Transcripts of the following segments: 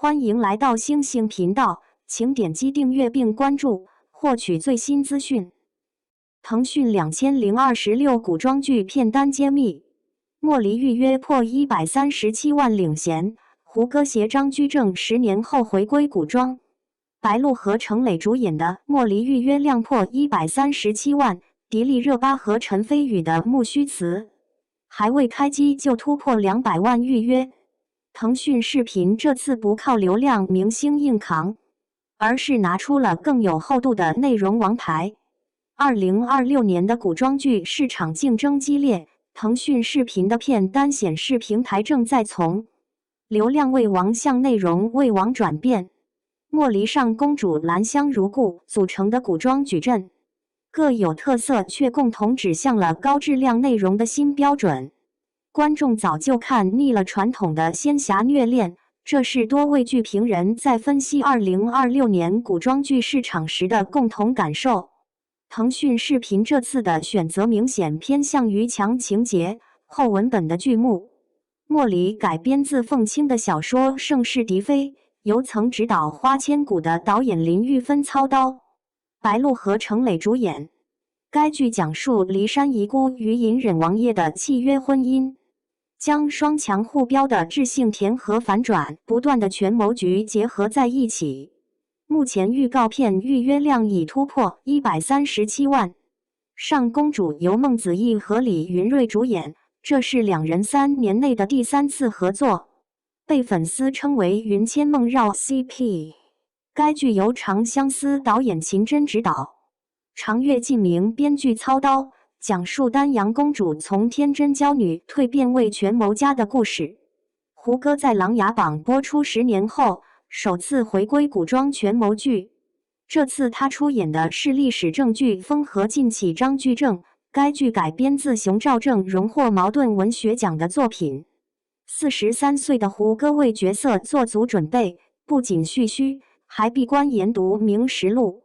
欢迎来到星星频道，请点击订阅并关注，获取最新资讯。腾讯2026古装剧片单揭秘：莫离预约破137万领衔，胡歌携张居正10年后回归古装。白鹿和程磊主演的《莫离》预约亮破137万，迪丽热巴和陈飞宇的《木须辞》还未开机就突破200万预约。腾讯视频这次不靠流量明星硬扛，而是拿出了更有厚度的内容王牌。2026年的古装剧市场竞争激烈，腾讯视频的片单显示平台正在从流量为王向内容为王转变。莫离上公主兰香如故组成的古装矩阵，各有特色却共同指向了高质量内容的新标准。观众早就看腻了传统的仙侠虐恋，这是多位剧评人在分析2026年古装剧市场时的共同感受。腾讯视频这次的选择明显偏向于强情节、厚文本的剧目。莫离改编自凤清的小说《盛世嫡妃》，由曾执导《花千骨》的导演林玉芬操刀，白鹿和程磊主演。该剧讲述骊山遗孤与隐忍王爷的契约婚姻，将双强互飙的智性甜和反转不断的权谋局结合在一起。目前预告片预约量已突破137万。上公主由孟子义和李云瑞主演，这是两人3年内的第3次合作，被粉丝称为云牵梦绕 CP。 该剧由长相思导演秦真执导，长月烬明编剧操刀，讲述丹阳公主从天真娇女蜕变为权谋家的故事。胡歌在《琅琊榜》播出10年后首次回归古装权谋剧，这次他出演的是历史正剧《风和晋起张居正》。该剧改编自熊兆正荣获茅盾文学奖的作品。43岁的胡歌为角色做足准备，不仅蓄须，还闭关研读《明实录》。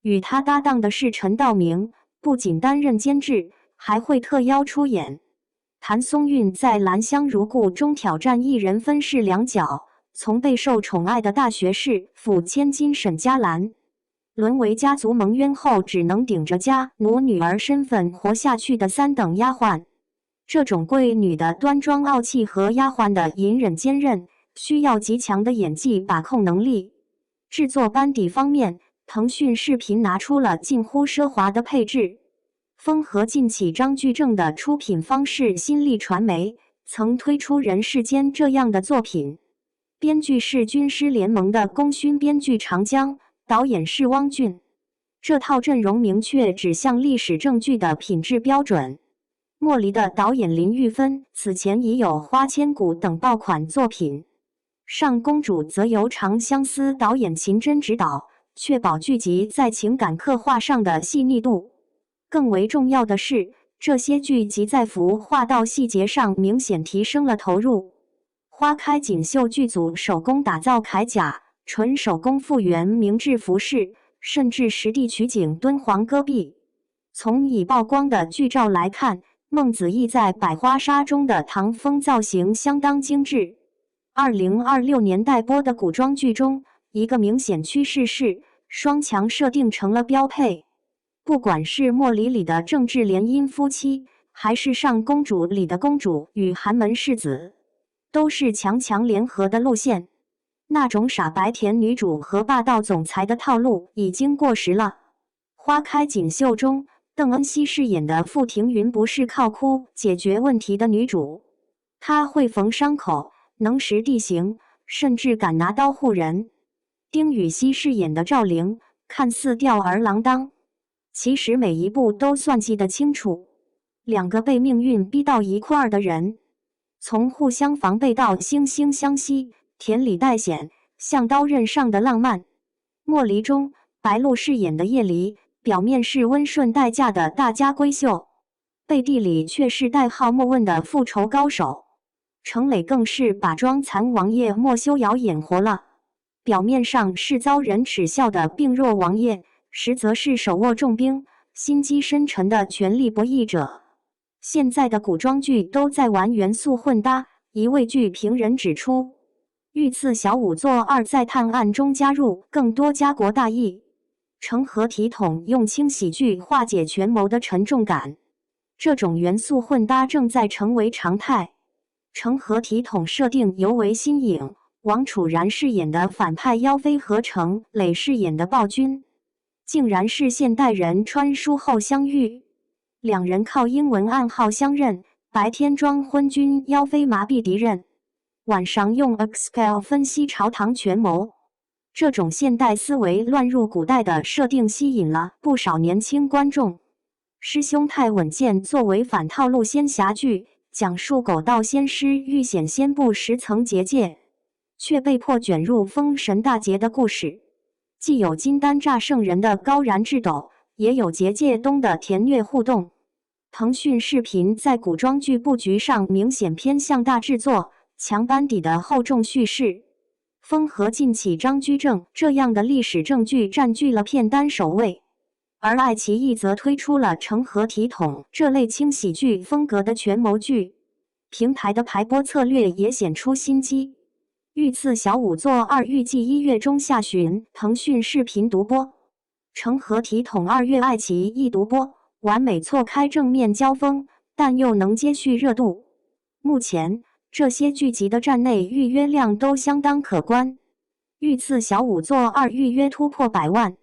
与他搭档的是陈道明，不仅担任监制，还会特邀出演。谭松韵在《兰香如故》中挑战一人分饰2角，从备受宠爱的大学士府千金沈佳兰，沦为家族蒙冤后只能顶着家奴女儿身份活下去的3等丫鬟。这种贵女的端庄傲气和丫鬟的隐忍坚韧，需要极强的演技把控能力。制作班底方面，腾讯视频拿出了近乎奢华的配置。风和晋起张居正的出品方是新力传媒，曾推出《人世间》这样的作品。编剧是军师联盟的功勋编剧长江，导演是汪俊。这套阵容明确指向历史正剧的品质标准。莫离的导演林玉芬此前已有《花千骨》等爆款作品，上公主则由长相思导演秦真执导，确保剧集在情感刻画上的细腻度。更为重要的是，这些剧集在服化道细节上明显提升了投入。花开锦绣剧组手工打造铠甲，纯手工复原明制服饰，甚至实地取景敦煌戈壁。从已曝光的剧照来看，孟子义在百花纱中的唐风造型相当精致。2026年待播的古装剧中，一个明显趋势是双强设定成了标配。不管是莫离里的政治联姻夫妻，还是上公主里的公主与寒门世子，都是强强联合的路线。那种傻白甜女主和霸道总裁的套路已经过时了。花开锦绣中，邓恩熙饰演的傅庭云不是靠哭解决问题的女主，她会缝伤口，能识地形，甚至敢拿刀护人。丁禹兮饰演的赵灵看似吊儿郎当，其实每一步都算计得清楚。2个被命运逼到一块儿的人，从互相防备到惺惺相惜，甜里带咸，像刀刃上的浪漫。莫离中，白鹿饰演的叶离，表面是温顺待嫁的大家闺秀，背地里却是代号莫问的复仇高手。程磊更是把装残王爷莫修瑶演活了，表面上是遭人耻笑的病弱王爷，实则是手握重兵、心机深沉的权力博弈者。现在的古装剧都在玩元素混搭，一位剧评人指出，御赐小仵作2在探案中加入更多家国大义，成何体统用轻喜剧化解权谋的沉重感。这种元素混搭正在成为常态。成何体统设定尤为新颖，王楚然饰演的反派妖妃和程磊饰演的暴君，竟然是现代人穿书后相遇，两人靠英文暗号相认，白天装昏君妖妃麻痹敌人，晚上用 Excel 分析朝堂权谋。这种现代思维乱入古代的设定吸引了不少年轻观众。师兄太稳健作为反套路仙侠剧，讲述狗道仙师遇险先布10层结界，却被迫卷入封神大劫的故事。既有金丹炸圣人的高燃智斗，也有结界东的甜虐互动。腾讯视频在古装剧布局上明显偏向大制作、强班底的厚重叙事。风和晋起张居正这样的历史正剧占据了片单首位，而爱奇艺则推出了成何体统这类轻喜剧风格的权谋剧。平台的排播策略也显出心机。御赐小仵作2预计1月中下旬腾讯视频独播，成何体统2月爱奇艺独播，完美错开正面交锋，但又能接续热度。目前这些剧集的站内预约量都相当可观，御赐小仵作2预约突破100万，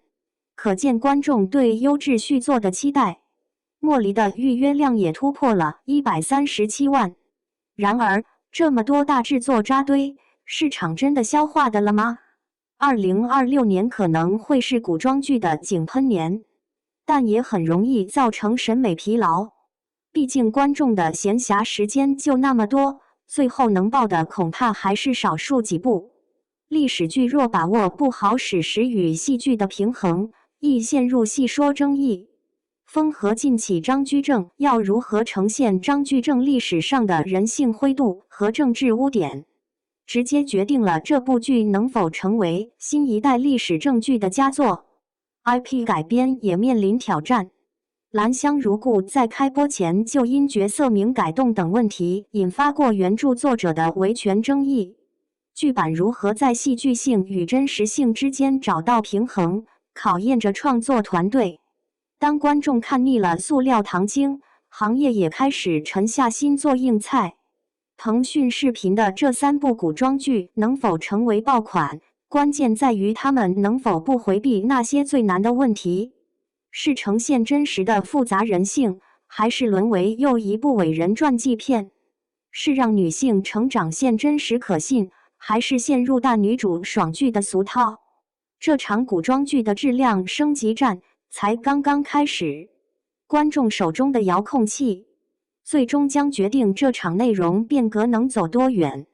可见观众对优质续作的期待。莫离的预约量也突破了137万。然而，这么多大制作扎堆，市场真的消化的了吗？2026年可能会是古装剧的井喷年，但也很容易造成审美疲劳。毕竟观众的闲暇时间就那么多，最后能爆的恐怕还是少数几部。历史剧若把握不好史实与戏剧的平衡，易陷入戏说争议。风和晋起张居正要如何呈现张居正历史上的人性灰度和政治污点，直接决定了这部剧能否成为新一代历史正剧的佳作。IP 改编也面临挑战。兰香如故在开播前就因角色名改动等问题引发过原著作者的维权争议。剧版如何在戏剧性与真实性之间找到平衡，考验着创作团队。当观众看腻了塑料糖精，行业也开始沉下心做硬菜。腾讯视频的这3部古装剧能否成为爆款，关键在于他们能否不回避那些最难的问题。是呈现真实的复杂人性，还是沦为又一部伪人传记片？是让女性成长线真实可信，还是陷入大女主爽剧的俗套？这场古装剧的质量升级战才刚刚开始，观众手中的遥控器最终将决定这场内容变革能走多远。